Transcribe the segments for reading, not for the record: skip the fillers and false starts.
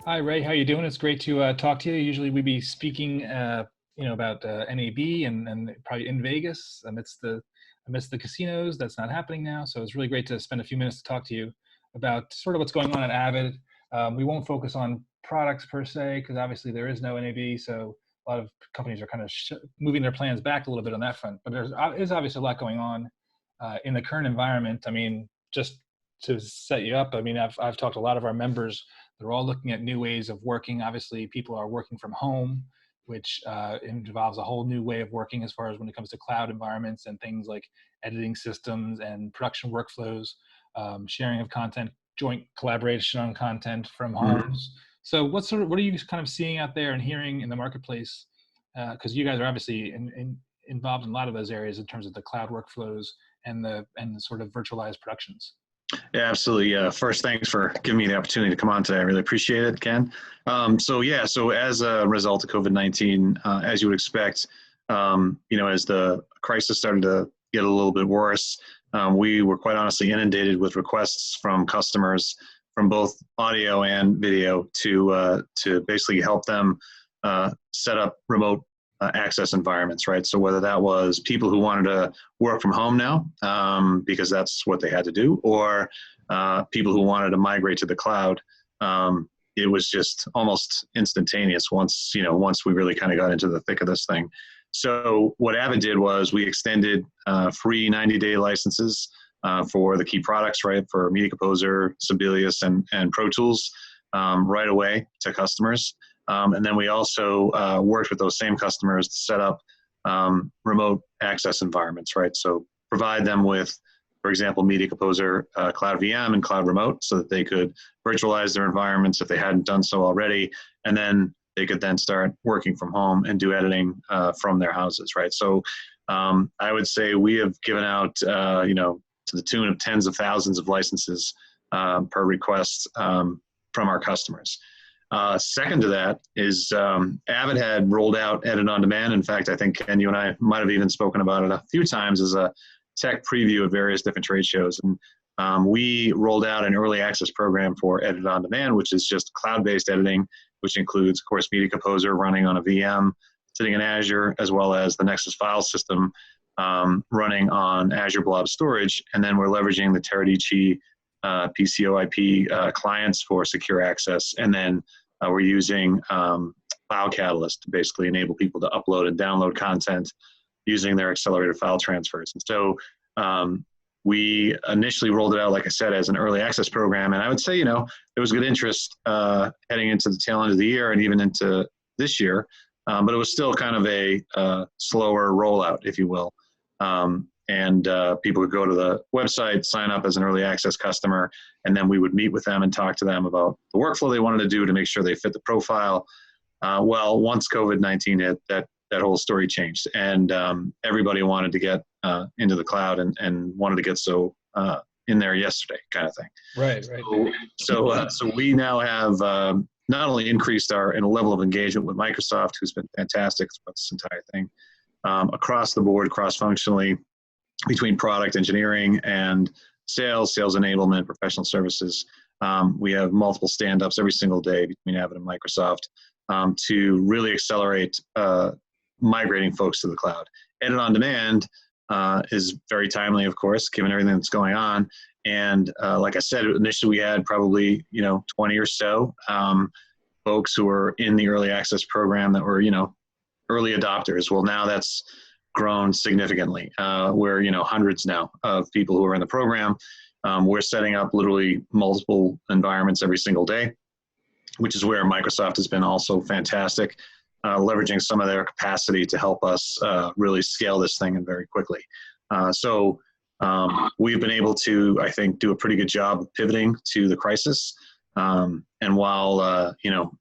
Hi, Ray. How you doing? It's great to talk to you. Usually we be speaking, about NAB and probably in Vegas amidst the casinos. That's not happening now. So it's really great to spend a few minutes to talk to you about sort of what's going on at Avid. We won't focus on products per se because obviously there is no NAB. So a lot of companies are kind of moving their plans back a little bit on that front. But there is obviously a lot going on in the current environment. I mean, just to set you up, I mean, I've talked to a lot of our members. They're all looking at new ways of working. Obviously, people are working from home, which involves a whole new way of working as far as when it comes to cloud environments and things like editing systems and production workflows, sharing of content, joint collaboration on content from homes. So what are you kind of seeing out there and hearing in the marketplace? Because you guys are obviously involved in a lot of those areas in terms of the cloud workflows and the sort of virtualized productions. Yeah, absolutely. First, thanks for giving me the opportunity to come on today. I really appreciate it, Ken. So as a result of COVID-19, as you would expect, as the crisis started to get a little bit worse, we were quite honestly inundated with requests from customers from both audio and video to basically help them set up remote access environments, right? So whether that was people who wanted to work from home now because that's what they had to do, or people who wanted to migrate to the cloud, it was just almost instantaneous once we really kind of got into the thick of this thing. So what Avid did was we extended free 90-day licenses for the key products, right, for Media Composer, Sibelius, and Pro Tools right away to customers. And then we also worked with those same customers to set up remote access environments, right? So provide them with, for example, Media Composer, Cloud VM, and Cloud Remote so that they could virtualize their environments if they hadn't done so already. And then they could then start working from home and do editing from their houses, right? So I would say we have given out, to the tune of tens of thousands of licenses per request from our customers. Second to that is Avid had rolled out Edit On Demand. In fact, I think, Ken, you and I might have even spoken about it a few times as a tech preview at various different trade shows. And we rolled out an early access program for Edit On Demand, which is just cloud-based editing, which includes, of course, Media Composer running on a VM sitting in Azure, as well as the Nexus file system running on Azure Blob Storage. And then we're leveraging the Teradici PCOIP clients for secure access. And then we're using File Catalyst to basically enable people to upload and download content using their accelerated file transfers. And so we initially rolled it out, like I said, as an early access program. And I would say, there was good interest heading into the tail end of the year and even into this year. But it was still kind of a slower rollout, if you will. And people would go to the website, sign up as an early access customer, and then we would meet with them and talk to them about the workflow they wanted to do to make sure they fit the profile. Well, once COVID-19 hit, that whole story changed, and everybody wanted to get into the cloud and wanted to get in there yesterday, kind of thing. Right. So we now have not only increased our level of engagement with Microsoft, who's been fantastic throughout this entire thing, across the board, cross-functionally, between product engineering and sales enablement, professional services. We have multiple stand-ups every single day between Avid and Microsoft to really accelerate migrating folks to the cloud. Edit On Demand is very timely, of course, given everything that's going on. And like I said, initially we had probably 20 or so folks who were in the early access program that were early adopters. Well, now that's grown significantly. We're hundreds now of people who are in the program. We're setting up literally multiple environments every single day, which is where Microsoft has been also fantastic, leveraging some of their capacity to help us really scale this thing very quickly. So we've been able to, I think, do a pretty good job of pivoting to the crisis. And while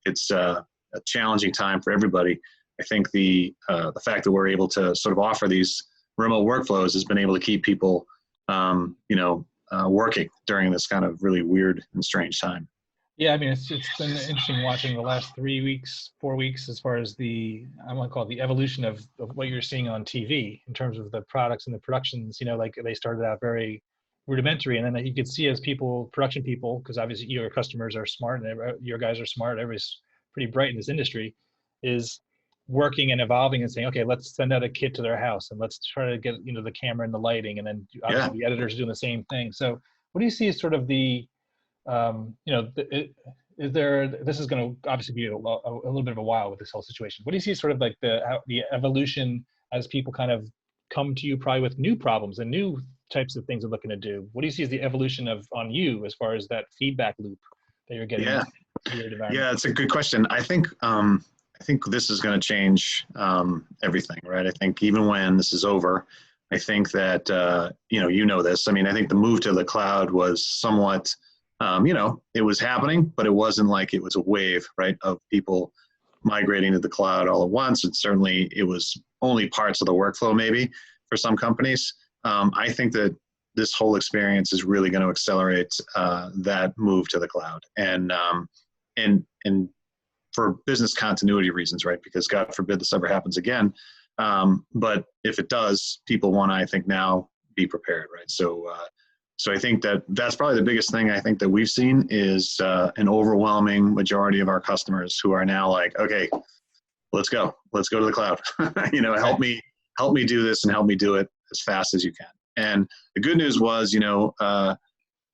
it's a challenging time for everybody, I think the fact that we're able to sort of offer these remote workflows has been able to keep people, working during this kind of really weird and strange time. Yeah, I mean, it's been interesting watching the last 3 weeks, 4 weeks, as far as I want to call it the evolution of what you're seeing on TV in terms of the products and the productions. Like they started out very rudimentary, and then you could see as people, production people, because obviously your customers are smart and your guys are smart, everybody's pretty bright in this industry, is working and evolving and saying, okay, let's send out a kit to their house and let's try to get, the camera and the lighting, and then Yeah. obviously the editors are doing the same thing. So what do you see as sort of the, is there, this is going to obviously be a little bit of a while with this whole situation. What do you see as sort of like the evolution as people kind of come to you probably with new problems and new types of things they're looking to do? What do you see as the evolution of on you as far as that feedback loop that you're getting Yeah. into your environment? Yeah, it's a good question. I think this is going to change everything, right? I think even when this is over, I think that this. I mean, I think the move to the cloud was somewhat, it was happening, but it wasn't like it was a wave, right, of people migrating to the cloud all at once. And certainly, it was only parts of the workflow, maybe for some companies. I think that this whole experience is really going to accelerate that move to the cloud, and for business continuity reasons, right? Because God forbid this ever happens again. But if it does, people want to, I think, now be prepared, right? So I think that's probably the biggest thing I think that we've seen is an overwhelming majority of our customers who are now like, okay, let's go to the cloud. Help me do this and help me do it as fast as you can. And the good news was,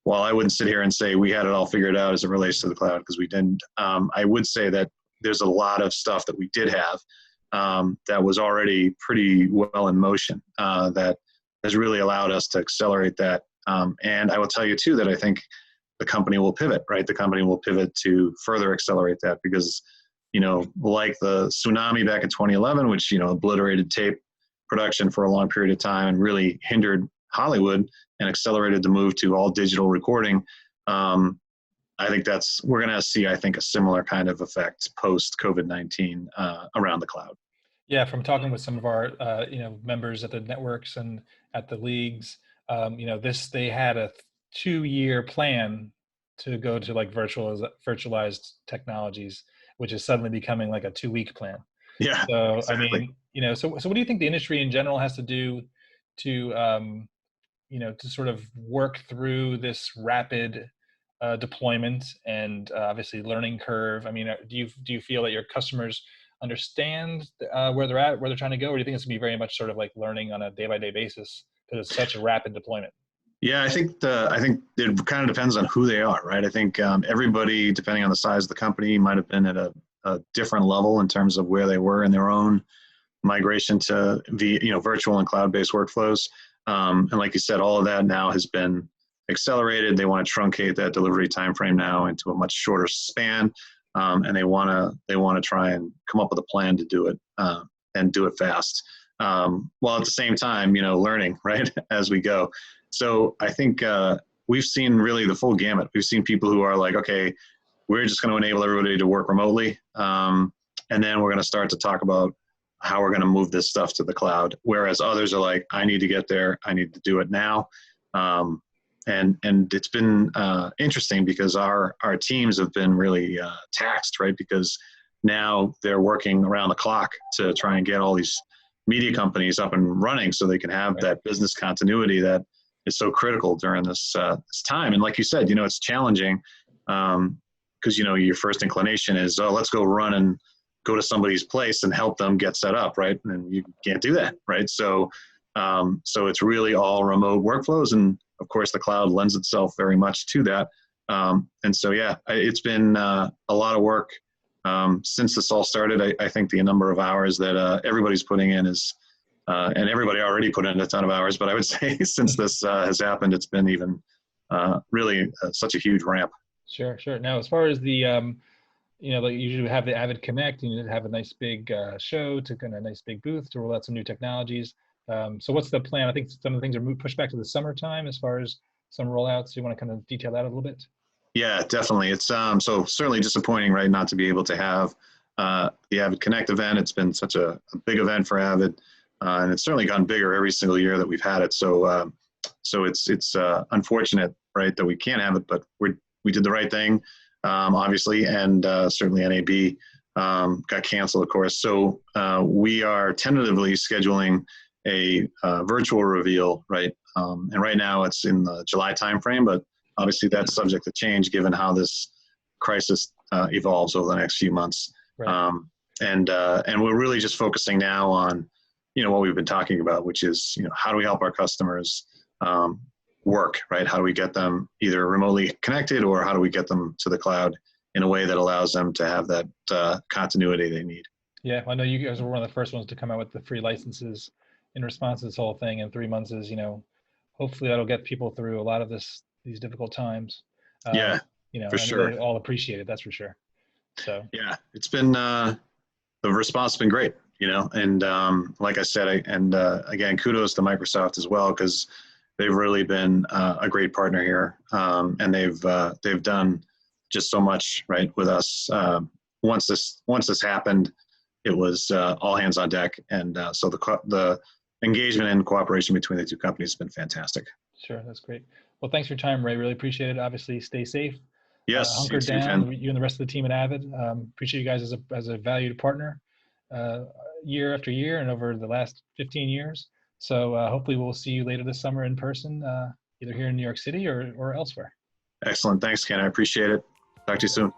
while I wouldn't sit here and say we had it all figured out as it relates to the cloud, because we didn't, I would say that there's a lot of stuff that we did have that was already pretty well in motion that has really allowed us to accelerate that. And I will tell you too that I think the company will pivot, right? The company will pivot to further accelerate that because, like the tsunami back in 2011, which, obliterated tape production for a long period of time and really hindered Hollywood and accelerated the move to all digital recording. I think we're going to see, I think, a similar kind of effect post COVID-19 around the cloud. Yeah, from talking with some of our members at the networks and at the leagues, they had a 2-year plan to go to like virtualized technologies, which is suddenly becoming like a 2-week plan. Yeah. So Exactly. I mean, so what do you think the industry in general has to do to to sort of work through this rapid deployment and obviously learning curve? I mean, do you feel that your customers understand where they're at, where they're trying to go, or do you think it's gonna be very much sort of like learning on a day-by-day basis because it's such a rapid deployment? Yeah, I think it kind of depends on who they are, right? I think everybody, depending on the size of the company, might have been at a different level in terms of where they were in their own migration to virtual and cloud-based workflows. And like you said, all of that now has been accelerated. They want to truncate that delivery timeframe now into a much shorter span, and they want to try and come up with a plan to do it and do it fast, while at the same time, learning right as we go. So I think we've seen really the full gamut. We've seen people who are like, okay, we're just going to enable everybody to work remotely, and then we're going to start to talk about how we're going to move this stuff to the cloud. Whereas others are like, I need to get there. I need to do it now. And it's been interesting because our teams have been really taxed, right? Because now they're working around the clock to try and get all these media companies up and running so they can have that business continuity that is so critical during this time. And like you said, it's challenging because, your first inclination is, oh, let's go run and go to somebody's place and help them get set up, right? And you can't do that, right? So it's really all remote workflows, and of course the cloud lends itself very much to that. And so yeah, it's been a lot of work since this all started. I think the number of hours that everybody's putting in is, and everybody already put in a ton of hours, but I would say since this has happened, it's been even really such a huge ramp. Sure. Now, as far as the like usually we have the Avid Connect, and you have a nice big show to kind of a nice big booth to roll out some new technologies. So what's the plan? I think some of the things are pushed back to the summertime as far as some rollouts. You want to kind of detail that a little bit? Yeah, definitely. It's so certainly disappointing, right, not to be able to have the Avid Connect event. It's been such a big event for Avid, and it's certainly gotten bigger every single year that we've had it. So it's unfortunate, right, that we can't have it, but we did the right thing. Obviously, and certainly NAB got canceled, of course. So we are tentatively scheduling a virtual reveal, right, And right now it's in the July timeframe, but obviously that's subject to change given how this crisis evolves over the next few months. Right. And we're really just focusing now on, what we've been talking about, which is, how do we help our customers work, right? How do we get them either remotely connected, or how do we get them to the cloud in a way that allows them to have that continuity they need? Yeah, I know you guys were one of the first ones to come out with the free licenses in response to this whole thing. And 3 months is, hopefully that'll get people through a lot of these difficult times. Yeah, for and sure. they all appreciate it. That's for sure. So Yeah, it's been the response has been great, and like I said, again, kudos to Microsoft as well, because they've really been a great partner here, and they've done just so much right with us. Once this happened, it was all hands on deck, and so the engagement and cooperation between the two companies has been fantastic. sure, that's great. Well, thanks for your time, Ray. Really appreciate it. Obviously, stay safe. Yes, you Hunker too, down. Ken. You and the rest of the team at Avid. Appreciate you guys as a valued partner, year after year and over the last 15 years. So hopefully we'll see you later this summer in person, either here in New York City or elsewhere. Excellent. Thanks, Ken. I appreciate it. Talk to you soon.